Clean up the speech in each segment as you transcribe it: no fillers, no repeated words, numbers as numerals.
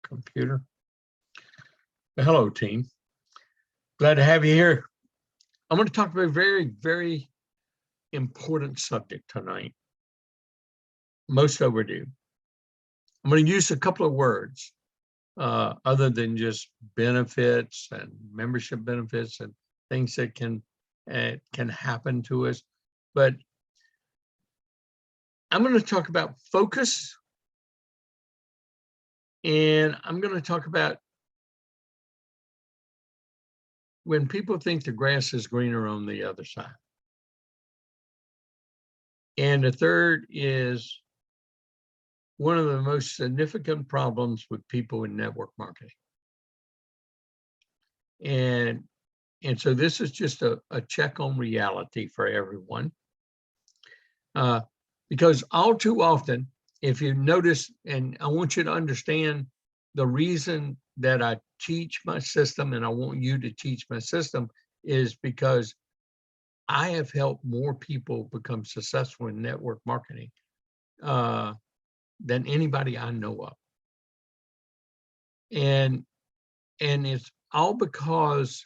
computer. Hello, team. Glad to have you here. I'm going to talk about a very, very important subject tonight. Most overdue. I'm going to use a couple of words other than just benefits and membership benefits and things that can happen to us. But I'm going to talk about focus, and I'm going to talk about when people think the grass is greener on the other side. And the third is one of the most significant problems with people in network marketing. And so this is just a check on reality for everyone. Because all too often, if you notice, and I want you to understand the reason that I teach my system and I want you to teach my system is because I have helped more people become successful in network marketing than anybody I know of. And it's all because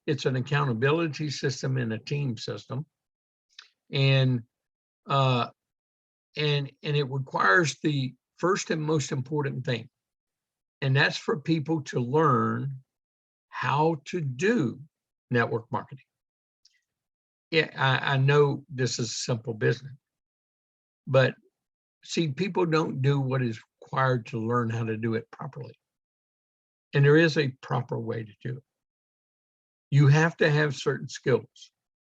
it's an accountability system and a team system. And it requires the first and most important thing, and that's for people to learn how to do network marketing. Yeah, I know this is simple business, but see, people don't do what is required to learn how to do it properly. And there is a proper way to do it. You have to have certain skills.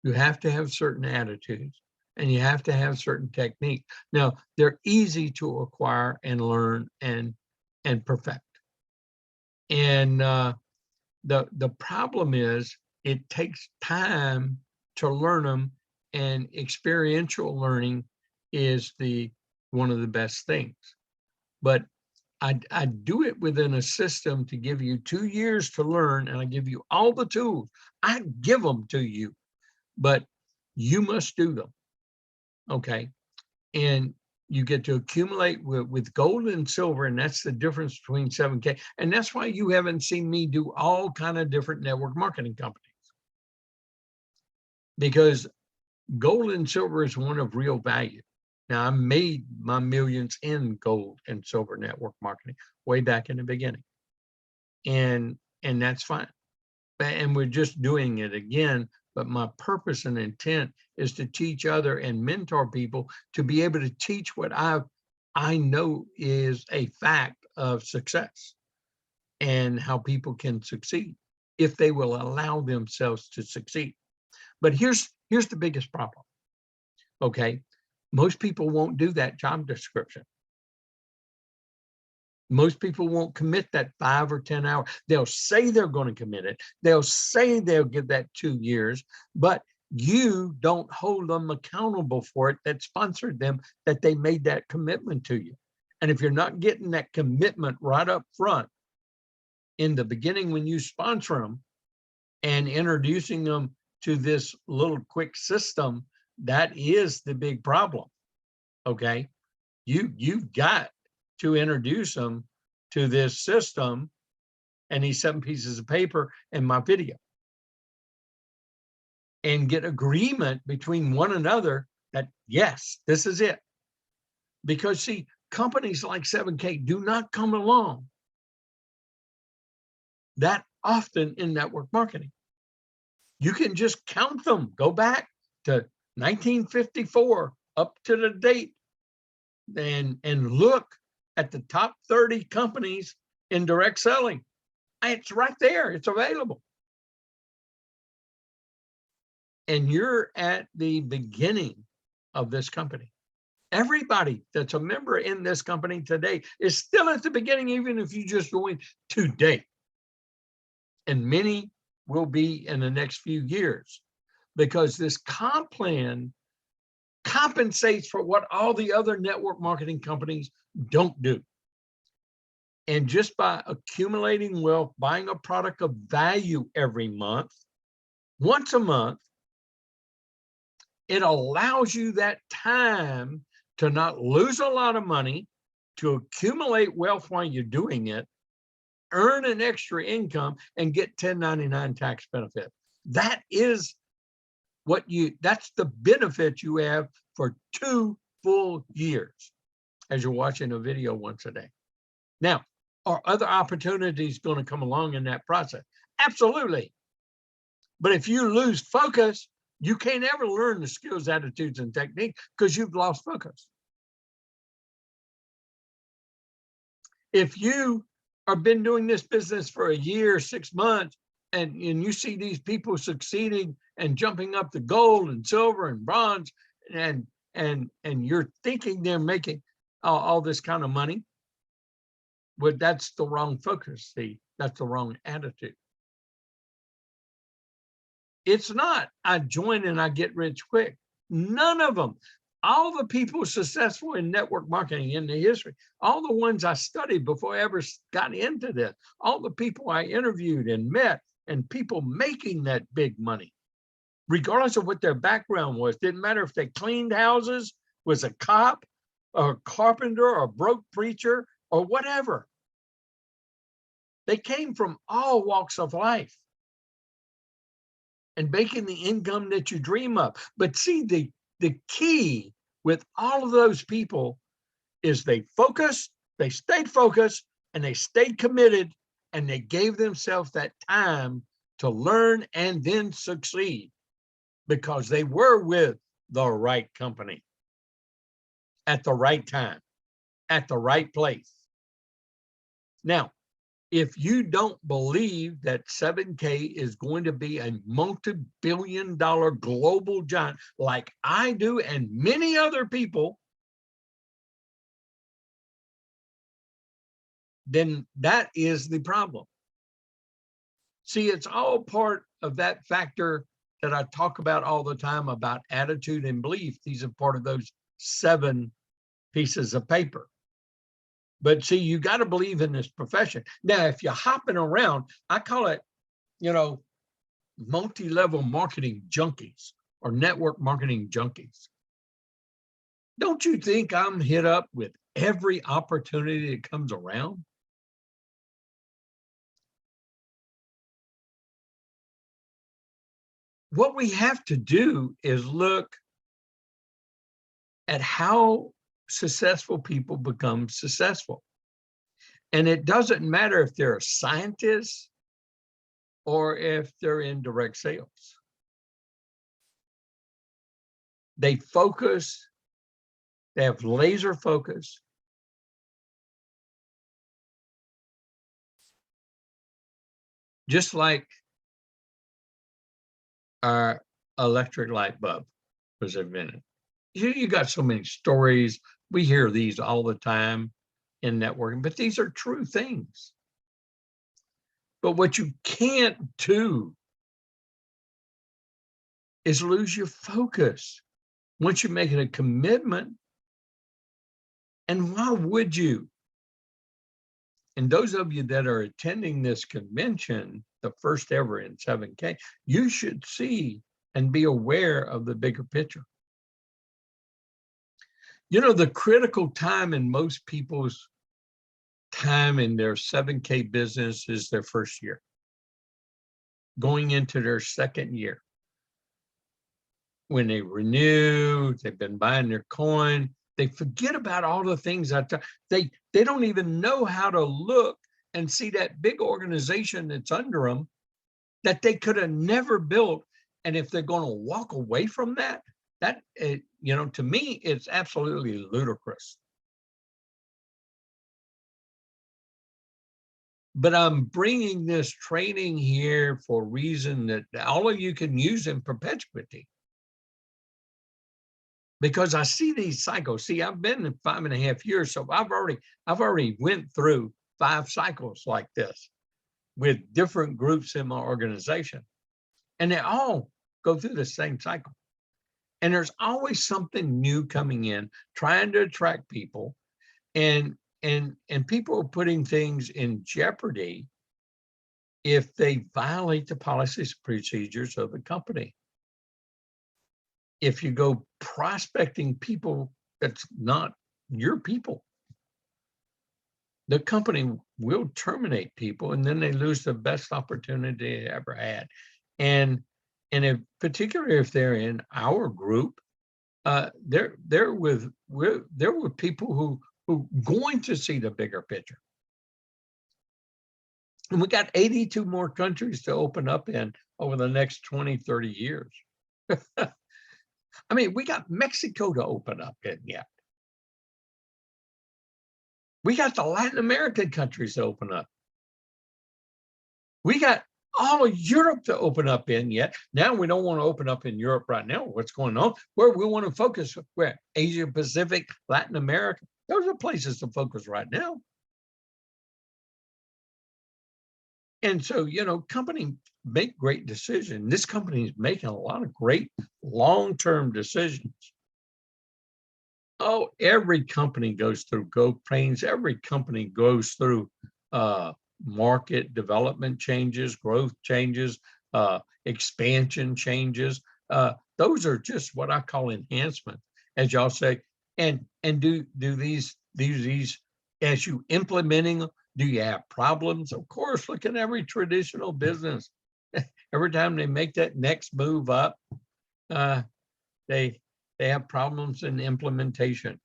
You have to have certain attitudes, and you have to have certain technique. Now, they're easy to acquire and learn and perfect. And the problem is it takes time to learn them, and experiential learning is one of the best things. But I do it within a system to give you 2 years to learn, and I give you all the tools. I give them to you, but you must do them. Okay. And you get to accumulate with gold and silver, and that's the difference between 7K. And that's why you haven't seen me do all kind of different network marketing companies, because gold and silver is one of real value. Now, I made my millions in gold and silver network marketing way back in the beginning, and that's fine. And we're just doing it again. But my purpose and intent is to teach other and mentor people to be able to teach what I know is a fact of success and how people can succeed if they will allow themselves to succeed. But here's the biggest problem. Okay, most people won't do that job description. Most people won't commit that 5 or 10 hours. They'll say they're going to commit it. They'll say they'll give that 2 years, but you don't hold them accountable for it that sponsored them, that they made that commitment to you. And if you're not getting that commitment right up front in the beginning when you sponsor them and introducing them to this little quick system, that is the big problem. Okay, you've got to introduce them to this system and these 7 pieces of paper and my video, and get agreement between one another that, yes, this is it. Because see, companies like 7K do not come along that often in network marketing. You can just count them. Go back to 1954 up to the date and look at the top 30 companies in direct selling. It's right there. It's available. And you're at the beginning of this company. Everybody that's a member in this company today is still at the beginning, even if you just joined today. And many will be in the next few years, because this comp plan compensates for what all the other network marketing companies don't do. And just by accumulating wealth, buying a product of value every month, once a month, it allows you that time to not lose a lot of money, to accumulate wealth while you're doing it, earn an extra income and get 1099 tax benefit. That is that's the benefit you have for 2 full years as you're watching a video once a day. Now, are other opportunities going to come along in that process? Absolutely. But if you lose focus, you can't ever learn the skills, attitudes, and techniques because you've lost focus. If you have been doing this business for a year, 6 months, and you see these people succeeding and jumping up to gold and silver and bronze, and you're thinking they're making all this kind of money, but that's the wrong focus. See, that's the wrong attitude. It's not, I join and I get rich quick. None of them. All the people successful in network marketing in the history, all the ones I studied before I ever got into this, all the people I interviewed and met, and people making that big money, regardless of what their background was, didn't matter if they cleaned houses, was a cop, or a carpenter, or a broke preacher, or whatever. They came from all walks of life and making the income that you dream of. But see, the key with all of those people is they focused, they stayed focused, and they stayed committed, and they gave themselves that time to learn and then succeed because they were with the right company at the right time, at the right place. Now, if you don't believe that 7K is going to be a multi-billion-dollar global giant like I do and many other people, then that is the problem. See, it's all part of that factor that I talk about all the time about attitude and belief. These are part of those 7 pieces of paper. But see, you got to believe in this profession. Now, if you're hopping around, I call it, multi-level marketing junkies or network marketing junkies. Don't you think I'm hit up with every opportunity that comes around? What we have to do is look at how successful people become successful. And it doesn't matter if they're a scientist or if they're in direct sales. They focus, they have laser focus. Just like our electric light bulb was invented. You got so many stories. We hear these all the time in networking, but these are true things. But what you can't do is lose your focus once you make it a commitment. And why would you? And those of you that are attending this convention, the first ever in 7K, you should see and be aware of the bigger picture. The critical time in most people's time in their 7K business is their first year, going into their second year. When they renew, they've been buying their coin, they forget about all the things they don't even know how to look and see that big organization that's under them that they could have never built. And if they're going to walk away from that, to me, it's absolutely ludicrous. But I'm bringing this training here for a reason that all of you can use in perpetuity. Because I see these cycles. See, I've been in 5.5 years, so I've already went through 5 cycles like this with different groups in my organization. And they all go through the same cycle. And there's always something new coming in, trying to attract people. And people are putting things in jeopardy if they violate the policies and procedures of the company. If you go prospecting people, that's not your people. the company will terminate people, and then they lose the best opportunity they ever had. And if, particularly if they're in our group, they're with people who going to see the bigger picture. And we got 82 more countries to open up in over the next 20, 30 years. I mean, we got Mexico to open up in yet. We got the Latin American countries to open up. We got all of Europe to open up in yet. Now we don't want to open up in Europe right now. What's going on? Where we want to focus? Where? Asia Pacific, Latin America. Those are places to focus right now. And so, companies make great decisions. This company is making a lot of great long-term decisions. Oh, every company goes through growth pains. Every company goes through market development changes, growth changes, expansion changes. Those are just what I call enhancement, as y'all say. And do these as you implementing them, do you have problems? Of course, look at every traditional business. Every time they make that next move up, they have problems in implementation.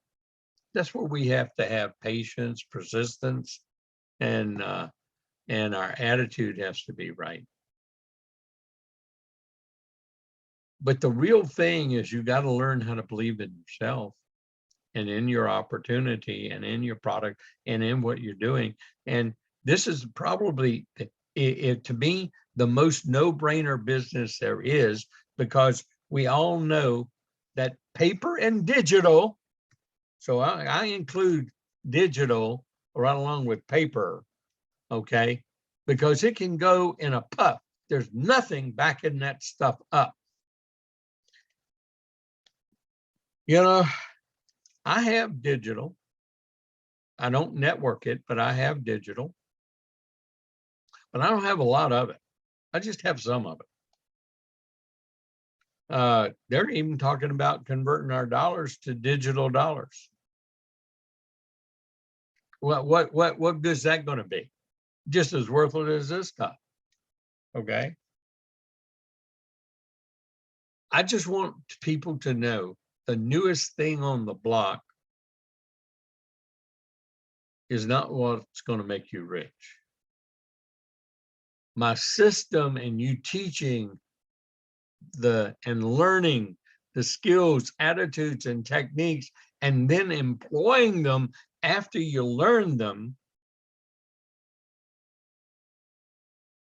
That's where we have to have patience, persistence, and our attitude has to be right. But the real thing is you got to learn how to believe in yourself and in your opportunity and in your product and in what you're doing. And this is probably, to me, the most no-brainer business there is, because we all know that paper and digital, so I include digital right along with paper, okay, because it can go in a puff. There's nothing backing that stuff up. I have digital. I don't network it, but I have digital. But I don't have a lot of it. I just have some of it. They're even talking about converting our dollars to digital dollars. What good is that going to be? Just as worthless as this stuff. Okay. I just want people to know the newest thing on the block is not what's going to make you rich. My system and you teaching and learning the skills, attitudes, and techniques, and then employing them after you learn them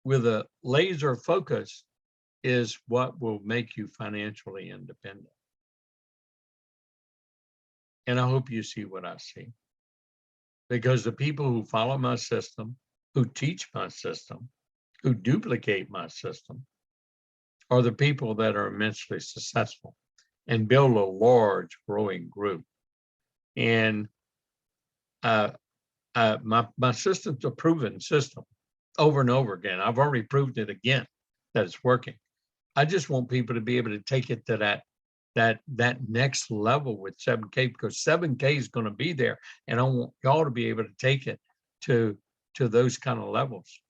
with a laser focus is what will make you financially independent. And I hope you see what I see. Because the people who follow my system, who teach my system, who duplicate my system, are the people that are immensely successful and build a large growing group. And my system's a proven system over and over again. I've already proved it again that it's working. I just want people to be able to take it to that next level with 7K, because 7K is going to be there, and I want y'all to be able to take it to those kind of levels.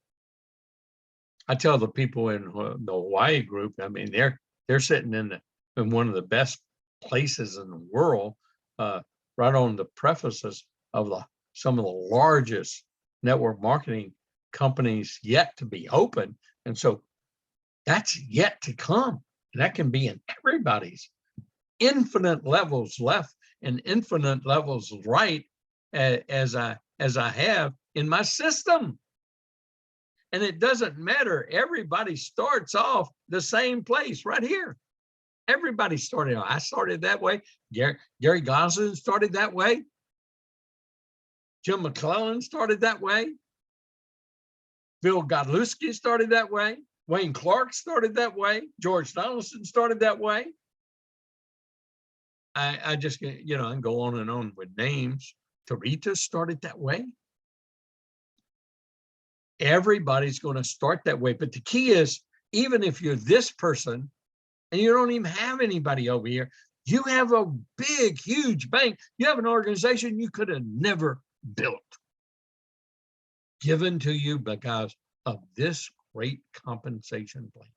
I tell the people in the Hawaii group, I mean, they're sitting in one of the best places in the world, right on the prefaces of some of the largest network marketing companies yet to be open. And so that's yet to come. And that can be in everybody's. Infinite levels left and infinite levels right, as I have in my system. And it doesn't matter. Everybody starts off the same place right here. Everybody started off. I started that way. Gary Gosling started that way. Jim McClellan started that way. Bill Godlewski started that way. Wayne Clark started that way. George Donaldson started that way. I just, I can go on and on with names. Tarita started that way. Everybody's going to start that way. But the key is, even if you're this person and you don't even have anybody over here, you have a big, huge bank. You have an organization you could have never built. given to you because of this great compensation plan.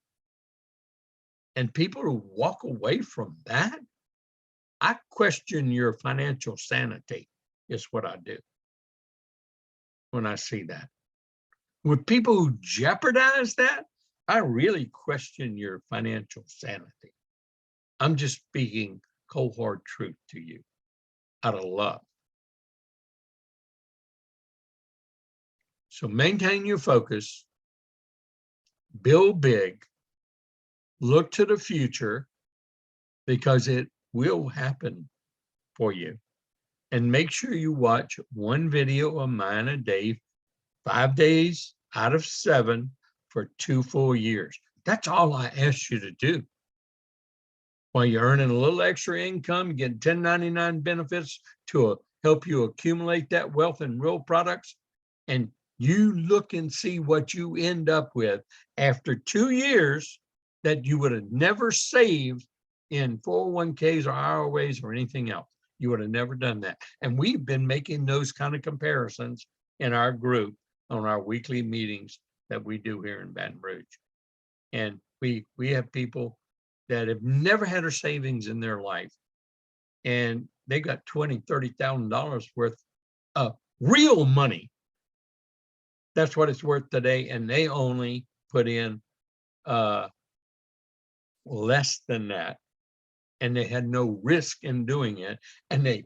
And people who walk away from that, I question your financial sanity, is what I do when I see that. With people who jeopardize that, I really question your financial sanity. I'm just speaking cold hard truth to you out of love. So maintain your focus, build big, look to the future, because it will happen for you. And make sure you watch one video of mine a day, 5 days out of 7 for 2 full years. That's all I ask you to do. While you're earning a little extra income, getting 1099 benefits to help you accumulate that wealth in real products, and you look and see what you end up with after 2 years that you would have never saved in 401ks or IRAs or anything else. You would have never done that. And we've been making those kind of comparisons in our group on our weekly meetings that we do here in Baton Rouge. And we have people that have never had a savings in their life, and they got $20,000, $30,000 worth of real money. That's what it's worth today, and they only put in less than that, and they had no risk in doing it, and they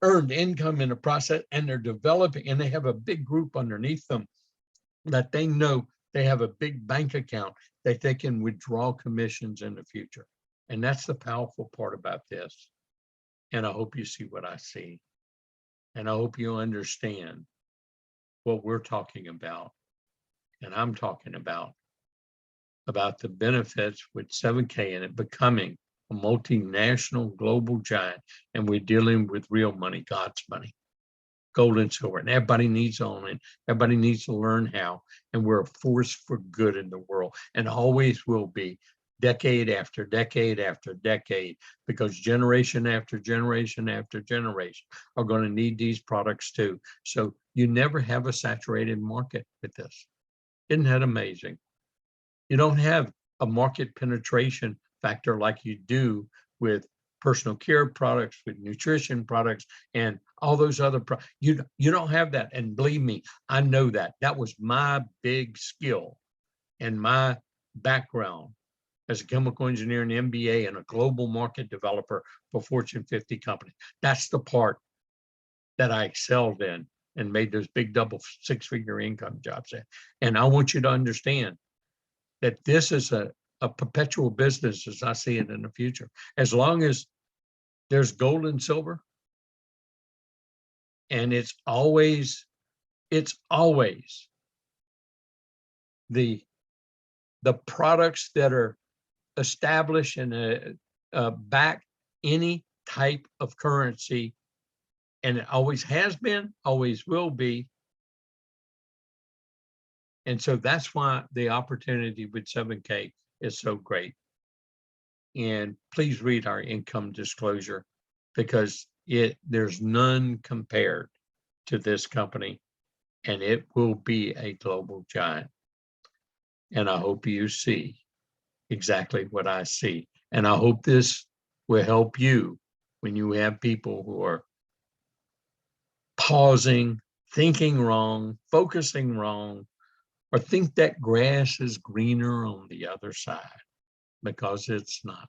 earned income in the process, and they're developing, and they have a big group underneath them that they know they have a big bank account that they can withdraw commissions in the future. And that's the powerful part about this. And I hope you see what I see. And I hope you understand what we're talking about. And I'm talking about the benefits with 7K and it becoming a multinational global giant. And we're dealing with real money, God's money, gold and silver. And everybody needs to own it. Everybody needs to learn how. And we're a force for good in the world, and always will be, decade after decade after decade, because generation after generation after generation are going to need these products too. So you never have a saturated market with this. Isn't that amazing? You don't have a market penetration factor like you do with personal care products, with nutrition products, and all those other products. You don't have that. And believe me, I know that. That was my big skill and my background as a chemical engineer and MBA and a global market developer for Fortune 50 companies. That's the part that I excelled in and made those big double 6-figure income jobs in. And I want you to understand that this is a perpetual business as I see it in the future. As long as there's gold and silver, and it's always the products that are established and back any type of currency, and it always has been, always will be. And so that's why the opportunity with 7K is so great. And please read our income disclosure, because there's none compared to this company, and it will be a global giant. And I hope you see exactly what I see. And I hope this will help you when you have people who are pausing, thinking wrong, focusing wrong, or think that grass is greener on the other side, because it's not.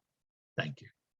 Thank you.